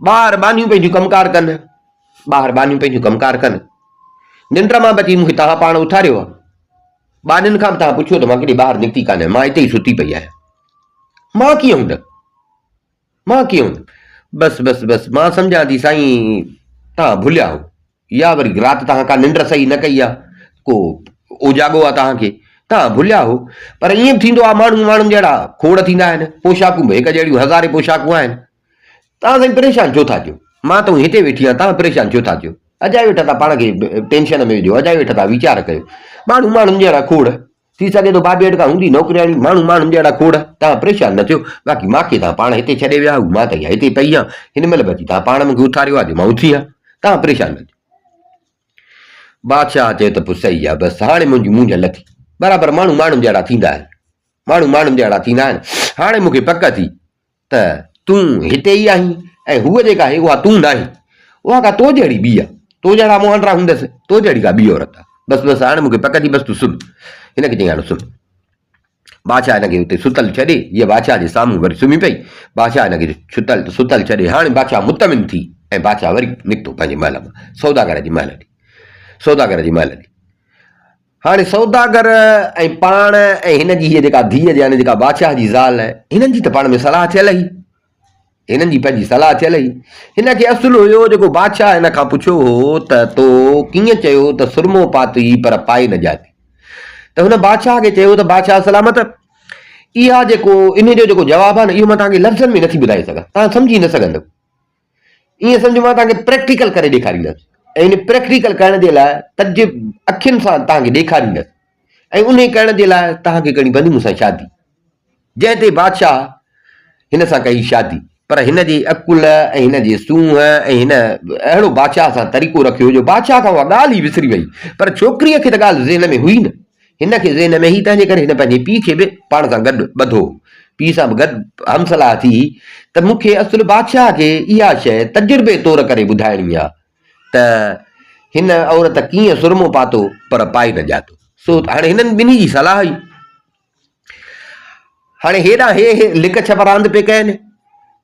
ॿाहिरि बानियूं पंहिंजूं कमकार कनि, ॿाहिरि बानियूं पंहिंजूं कमकार कनि, निंड मां बची मूंखे तव्हां पाण उथारियो आहे। बानियुनि खां बि तव्हां पुछियो त मां किथे ॿाहिरि निकिती कान्हे, मां हिते ई सुती पई आहियां। मां कीअं हूंदमि? बसि मां सम्झां थी साईं तव्हां भुलिया हो, या वरी राति तव्हां का निंड सही न कई आहे, को ओजागो आहे तव्हांखे, तव्हां भुलिया हो। पर ईअं बि थींदो आहे, माण्हुनि जहिड़ा खोड़ थींदा आहिनि, पोशाकूं बि हिकु जहिड़ियूं हज़ारे पोशाकूं आहिनि। तव्हां साईं परेशान छो था थियो? मां त हिते वेठी आहियां, तव्हां परेशान छो था थियो? अजाए वेठा था पाण खे टेंशन में विझो, अजाए वेठा था वीचार कयो। माण्हुनि जहिड़ा खोड़, थी सघे थो भाभी अॼु खां हूंदी नौकिरियाणी, माण्हुनि जहिड़ा खोड़, तव्हां परेशान न थियो। बाक़ी मूंखे तव्हां पाण हिते छॾे विया, मां त हिते पई आहियां, हिन महिल बची तव्हां पाण मूंखे उथारियो आहे, मां उथी आहियां, तव्हां परेशान न थियो। बादशाह चए त पोइ सही आहे, बसि हाणे मुंहिंजी मुंझ लथी। बराबरि माण्हुनि जहिड़ा थींदा आहिनि, हाणे मूंखे पक थी त तूं हिते ई आहीं, ऐं हूअ जेका आहे उहा तूं न आहीं, उहा का तो जहिड़ी ॿी आहे, तो जहिड़ा मोहंडरा हूंदसि, तो जहिड़ी का ॿी औरत आहे। बसि हाणे मूंखे पक थी, बसि तूं सुम्ह। हिनखे चई हाणे सुम्ह। बादशाह हिनखे हुते सुतल छॾे, हीअ बादशाह जे साम्हूं वरी सुम्ही पई। बादशाह हिनखे सुतल छॾे, हाणे बादशाह मुतमिन थी ऐं बादशाह वरी निकितो पंहिंजे महल मां, सौदागर जी महल ॾे। हाणे सौदागर ऐं पाण ऐं हिनजी हीअ जेका धीअ यानी जेका बादशाह जी ज़ाल आहे, हिननि जी त पाण में सलाह थियल ई, हिननि जी पंहिंजी सलाह थियल ई। हिनखे असुलु हुयो जेको बादशाह हिन खां पुछियो हो त तो कीअं चयो त सुरमो पाती पर पाए न ॼाती, त हुन बादशाह खे चयो त बादशाह सलामत, इहा इन जो जेको जवाबु आहे न, इहो मां तव्हांखे लफ़्ज़नि में नथी ॿुधाए सघां, तव्हां सम्झी न सघंदव। ईअं सम्झो मां तव्हांखे प्रैक्टिकल करे ॾेखारींदुसि, ऐं इन प्रैक्टिकल करण जे लाइ तज अखियुनि सां तव्हांखे ॾेखारींदुसि, ऐं उन करण जे लाइ तव्हांखे करणी पवंदी मूंसां शादी। जंहिं ते बादशाह हिन सां कई शादी, पर हिन जे अकुल ऐं हिन जे सूंहं ऐं हिन अहिड़ो बादशाह सां तरीक़ो रखियो जो बादशाह खां उहा ॻाल्हि ई विसरी वई। पर छोकिरीअ खे त ॻाल्हि ज़हन में हुई न, हिनखे ज़हन में ही, तंहिंजे करे हिन पंहिंजे पीउ खे बि पाण सां गॾु ॿधो, पीउ सां बि गॾु हमसलाह थी त मूंखे असुलु बादशाह खे इहा शइ तजुर्बे तौर करे ॿुधाइणी आहे त हिन औरत कीअं सुरमो पातो पर पाए न ॼातो। सो हाणे हिननि ॿिन्ही जी सलाह हुई। हाणे हेॾा हे लिक छप रांदि पे कनि,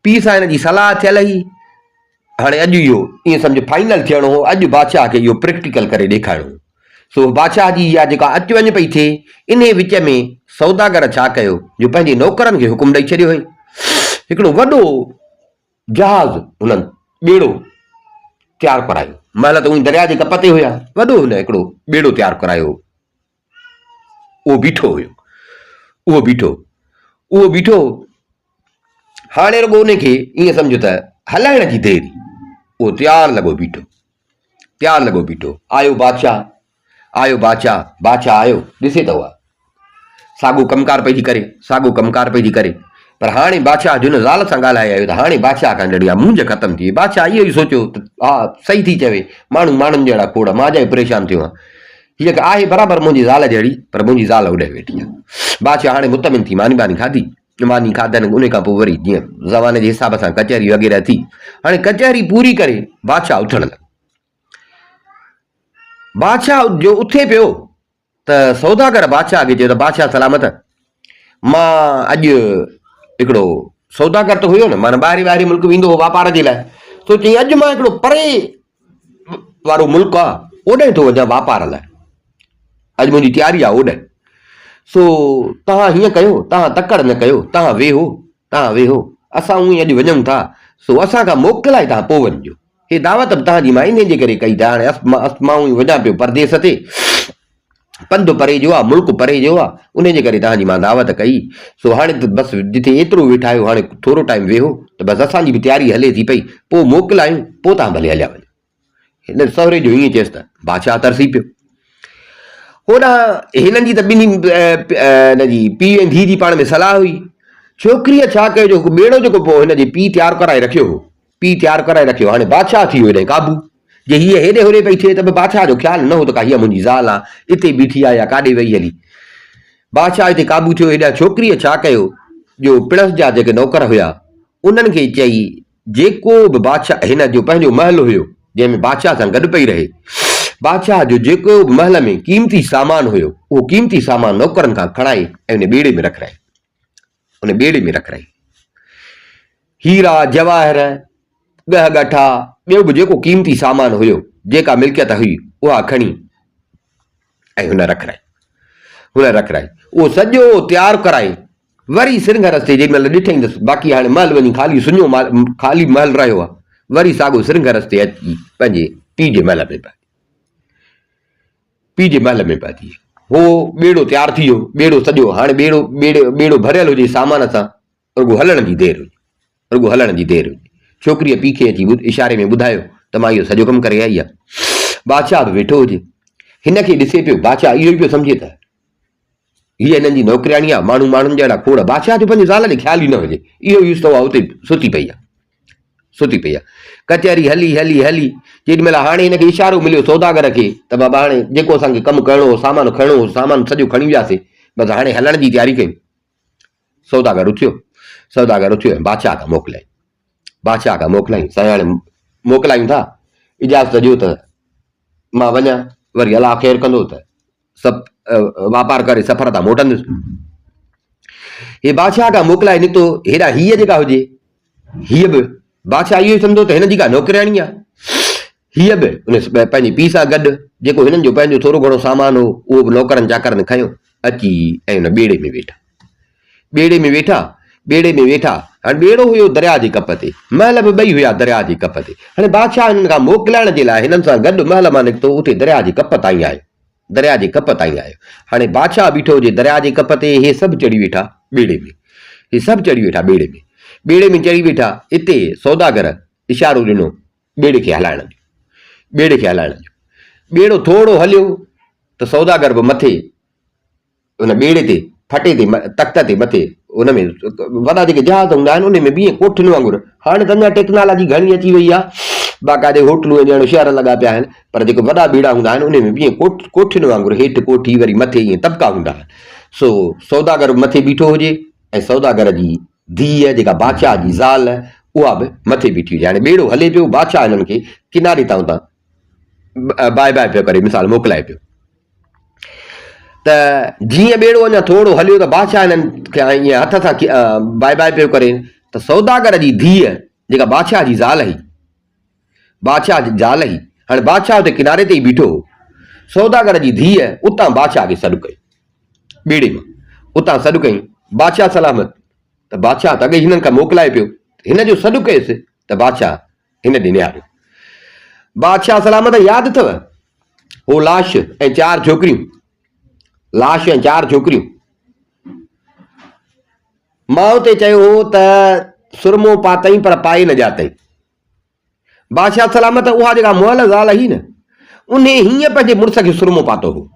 पीउ सां हिन जी सलाह थियल हुई। हाणे अॼु इहो ईअं सम्झो फाइनल थियणो हो, अॼु बादशाह खे इहो प्रैक्टिकल करे ॾेखारिणो हो। सो बादशाह जी इहा जेका अच वञ पई थिए इन विच में सौदागर छा कयो जो पंहिंजे नौकरनि खे हुकुम ॾेई छॾियो हुई हिकिड़ो वॾो जहाज़ उन्हनि ॿेड़ो तयारु करायो। महिल त उन दरिया जे कप ते हुया, वॾो हुन हिकिड़ो ॿेड़ो तयारु करायो। उहो बीठो हाणे रुॻो उन खे ईअं सम्झो त हलाइण जी देरि। उहो तयारु लॻो बीठो। आयो बादशाह आयो, ॾिसे त उहा साॻियो कमकार पई थी करे पर हाणे बादशाह जो न ज़ाल सां ॻाल्हाए आयो त हाणे बादशाह खां ॼणी मुंझ ख़तमु थी वई। बादशाह इहो ई सोचियो त हा सही थी चवे, माण्हुनि जहिड़ा खोड़ मां जा परेशान थियो आहियां। हीअ आहे बराबरि मुंहिंजी ज़ाल जहिड़ी, पर मुंहिंजी ज़ाल होॾे वेठी आहे। बादशाह हाणे मुतमिन थी मानी खाधनि उन खां पोइ वरी जीअं ज़माने जे हिसाब सां कचहरी वग़ैरह थी। हाणे कचहरी पूरी करे बादशाह उथण लॻो। बादशाह जो उथे पियो त सौदागर बादशाह खे चयो त बादशाह सलामत, मां अॼु हिकिड़ो सौदागर त हुयो न, माना ॿाहिरि मुल्क वेंदो हो वापार जे लाइ, तो चई अॼु मां हिकिड़ो परे वारो मुल्क आहे ओॾे थो वञा वापार लाइ, अॼु मुंहिंजी तयारी आहे ओॾे। सो तव्हां हीअं कयो, तव्हां तकड़ न कयो, तव्हां वेहो असां उहे अॼु वञूं था। सो असांखां मोकिलाए तव्हां पोइ वञिजो। हे दावत बि तव्हांजी मां इन जे करे कई त हाणे मां वञा पियो परदेस ते, पंधु परे जो आहे, मुल्क परे जो आहे, उन जे करे तव्हांजी मां दावत कई। सो हाणे त बसि जिथे एतिरो वेठा आहियो हाणे थोरो टाइम वेहो त बसि असांजी बि तयारी हले थी पई, पोइ मोकिलायूं, पोइ तव्हां भले हलिया वञो। हिन सहुरे जो ईअं चयसि त बादशाह तरसी पियो। होॾां हिननि जी त ॿिन्ही हिनजी पीउ ऐं धीउ जी पाण में सलाह हुई। छोकिरीअ छा कयो, जो ॿेड़ो जेको पोइ हिनजे पीउ तयारु कराए रखियो हाणे बादशाह थी वियो हेॾे क़ाबू। जे हीअ हेॾे होॾे पई थिए त बि बादशाह जो ख़्यालु न हो त का हीअ मुंहिंजी ज़ाल आहे, हिते बीठी आहे या काॾे वेई हली। बादशाह हिते क़ाबू थियो। हेॾा छोकिरीअ छा कयो, जो पिणस जा जेके नौकर हुया उन्हनि खे चई जेको बि बादशाह हिन जो पंहिंजो महल हुयो जंहिंमें बादशाह सां गॾु पई रहे, बादशाह जो जेको बि महल में क़ीमती सामान हुयो उहो क़ीमती सामान नौकरनि खां खणाए ऐं उन ॿेड़े में रखाए। हीरा जवाहर ॻह ॻठा ॿियो बि जेको क़ीमती सामान हुयो, जेका मिल्कियत हुई उहा खणी ऐं हुन रखाए। उहो सॼो तयारु कराए वरी सिरंघर ते जेॾी महिल ॾिठईं त बाक़ी हाणे महल वञी ख़ाली महल रहियो आहे, वरी साॻियो सिरंघर ते अची पंहिंजे पीउ जे महल में पहुती। हो ॿेड़ो तयारु थी वियो, ॿेड़ो सॼो हाणे ॿेड़ो भरियल हुजे सामान सां, रुॻो हलण जी देरि हुजे। छोकिरीअ पीउ खे अची इशारे में ॿुधायो त मां इहो सॼो कमु करे आई आहे। बादशाह बि वेठो हुजे, हिन खे ॾिसे पियो। बादशाह इहो ई पियो सम्झे त हीअ हिननि जी नौकरियाणी आहे, माण्हुनि जहिड़ा खोड़। बादशाह जो पंहिंजे ज़ाल ॾे ख़्यालु ई न हुजे, इहो यूस त उते सुती पई आहे। कचहरी हली जेॾी महिल हाणे हिनखे इशारो मिलियो सौदागर खे त बाबा हाणे जेको असांखे कमु करिणो हो, सामान खणणो हो, सामान सॼो खणी वियासीं, बसि हाणे हलण जी तयारी कयूं। सौदागर उथियो ऐं बादशाह खां मोकिलायूं साईं, हाणे मोकिलायूं था, इजाज़त ॾियो त मां वञा, वरी अलाह ख़ैर कंदो त सभु वापार करे सफ़र तां मोटंदुसि। हे बादशाह खां मोकिलाए निकितो। हेॾा हीअ जेका हुजे, हीअ बि बादशाह इहो ई सम्झो त हिन जी का नौकरियाणी आहे। हीअ बि उन पंहिंजे पीउ सां गॾु जेको हिननि जो पंहिंजो थोरो घणो सामान हो उहो बि नौकरनि चाकरनि खयो अची ऐं हुन ॿेड़े में वेठा। हाणे ॿेड़ो हुयो दरिया जे कप ते, महल बि ॿई हुया दरिया जे कप ते। हाणे बादशाह हिननि खां मोकिलाइण जे लाइ हिननि सां गॾु महल मां निकितो, उते दरिया जे कप ताईं आयो। हाणे बादशाह बीठो हुजे दरिया जे कप ते, हे सभु चढ़ी वेठा ॿेड़े में चढ़ी वेठा। हिते सौदागर इशारो ॾिनो ॿेड़े खे हलाइण जो। ॿेड़ो थोरो हलियो त सौदागर बि मथे उन ॿेड़े ते फटे ते तख़्त ते मथे उन में वॾा जेके जहाज हूंदा आहिनि उन में बीहे कोठियुनि वांगुरु। हाणे त अञा टेक्नोलॉजी घणी अची वई आहे, बाक़ाइदे होटलूं ॼण शहर लॻा पिया आहिनि, पर जेके वॾा ॿेड़ा हूंदा आहिनि उन में बीहे कोठियुनि वांगुरु, हेठि कोठी वरी मथे ईअं तबिका हूंदा आहिनि। सो सौदागर मथे बीठो हुजे ऐं सौदागर जी धीअ जेका बादशाह जी ज़ाल उहा बि मथे बीठी हुजे। हाणे ॿेड़ो हले पियो, बादशाह हिननि खे किनारे तां बाय पियो करे, मिसाल मोकिलाए पियो। त जीअं ॿेड़ो अञा थोरो हलियो त बादशाह हिननि खे ईअं हथ सां बाय पियो करे त सौदागर जी धीअ जेका बादशाह जी ज़ाल हुई, हाणे बादशाह हुते किनारे ते ई बीठो हो। सौदागर जी धीअ उतां बादशाह खे सॾु कई ॿेड़े मां, उतां सॾु कई बादशाह सलामत। त बादशाह त अॻे हिननि खां मोकिलाए पियो, हिन जो सॾु कयुसि त बादशाह हिन ॾे निहारियो। बादशाह सलामत यादि अथव हो लाश ऐं 4 छोकिरियूं, लाश ऐं 4 छोकिरियूं। मां उते चयो हो त सुरमो पातई पर पाए न जातई। बादशाह सलामत उहा जेका मुअल ज़ाल हुई न, उन हीअं पंहिंजे मुड़ुस खे सुरमो पातो हो,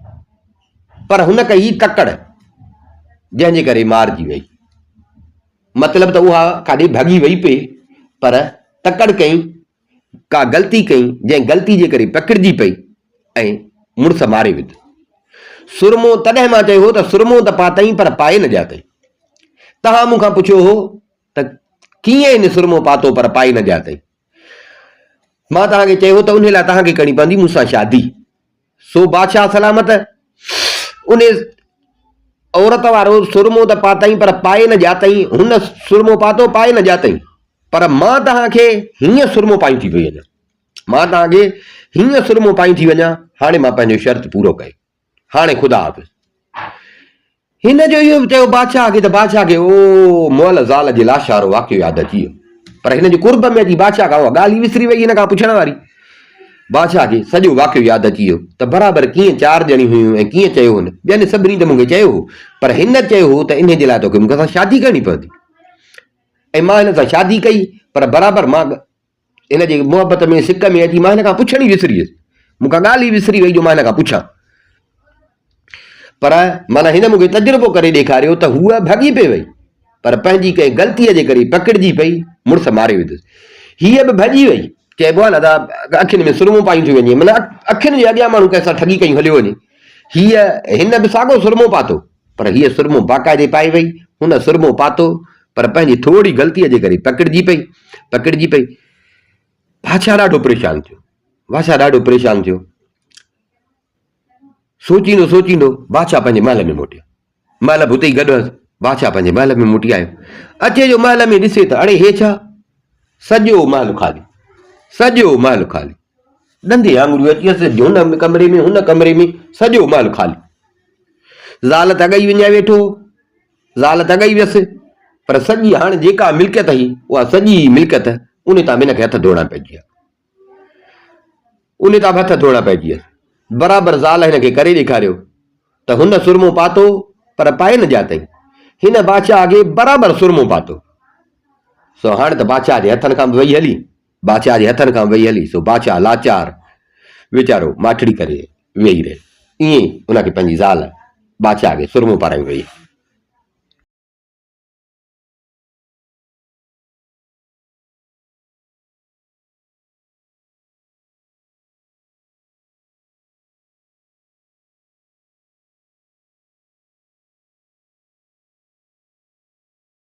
पर हुन कई तकड़ जंहिंजे करे मारिजी वई। मतिलबु त उहा काॾे भॻी वई पई, पर तकड़ कई, का ग़लती कई, जंहिं ग़लती जे करे पकिड़िजी पई ऐं मुड़ुस मारे विधो। सुरमो तॾहिं मां चयो हो त सुरमो त पातई पर पाए न जातई। तव्हां मूंखां पुछियो हो त कीअं हिन सुरमो पातो पर पाए न जातई। मां तव्हांखे चयो त उन लाइ तव्हांखे करणी पवंदी मूंसां शादी। सो बादशाह सलामत उन औरत वारो सुरमो त पातई पर पाए न जातई, हुन सुरमो पातो पाए न जातई, पर मां तव्हांखे हीअं सुरमो पाई थी वई वञा, मां तव्हांखे हीअं सुरमो पाई थी वञा। हाणे मां पंहिंजो शर्त पूरो कयो, हाणे ख़ुदा हाफ़िज़। हिन जो इहो चयो बादशाह खे, त बादशाह खे ओ मुअल ज़ाल जे लाश वारो वाक़ियो यादि अची वियो, पर हिन जे कुर्ब में अची बादशाह खां उहा ॻाल्हि ई विसरी वई हिन खां पुछण वारी। बादशाह खे सॼो वाक़ियो यादि अची वियो त बराबरि कीअं 4 ॼणियूं हुयूं ऐं कीअं चयो हुन। ॿियनि सभिनी त मूंखे चयो हो, पर हिन चयो हो त इन जे लाइ तोखे मूंखे सां शादी करणी पवंदी, ऐं मां हिन सां शादी कई, पर बराबरि मां हिन जे मुहबत में सिक में अची मां हिन खां पुछण ई विसरी वियुसि, मूंखां ॻाल्हि ई विसरी वई जो मां हिन खां पुछां। पर माना हिन मूंखे तजुर्बो करे ॾेखारियो त हूअ भॻी पई वई, पर पंहिंजी कंहिं ग़लतीअ जे करे पकिड़िजी पई, मुड़ुस मारे विधुसि। हीअ बि भॼी वई, चइबो आहे न त अखियुनि में सुरमो पाई थी वञे, माना अखियुनि जे अॻियां माण्हू कंहिंसां ठगी कयूं हलियो वञे। हीअ हिन बि साॻियो सुरमो पातो, पर हीअ सुरमो बाक़ाइदे पाए वई। हुन सुरमो पातो पर पंहिंजी थोरी ग़लतीअ जे करे पकिड़िजी पई। बादशाह ॾाढो परेशान थियो, सोचींदो बादशाह पंहिंजे महल में मोटियो। महल बि हुते ई गॾु हुअसि, बादशाह पंहिंजे महल में मोटी आयो। अचे जो महल में ॾिसे त अड़े हे छा, सॼो महल ख़ाली, ॾंदे आङुरियूं अची वियसि, हुन कमरे में सॼो महल ख़ाली। ज़ाल त अॻई विञाए वेठो, ज़ाल त अॻई वियसि, पर सॼी हाणे जेका मिल्कियत हुई उहा सॼी मिल्कियत उन तां हिन खे हथ धोइणा पइजी विया। बराबरि ज़ाल हिन खे करे ॾेखारियो त हुन सुरमो पातो पर पाए न जातई, हिन बादशाह खे बराबरि सुरमो पातो। सो हाणे त बादशाह जे हथनि खां वेही हली, सो बादशाह लाचार वीचारो माठड़ी करे वेही रहे। ईअं हुनखे पंहिंजी ज़ाल बादशाह खे सुरमो पाराई वई।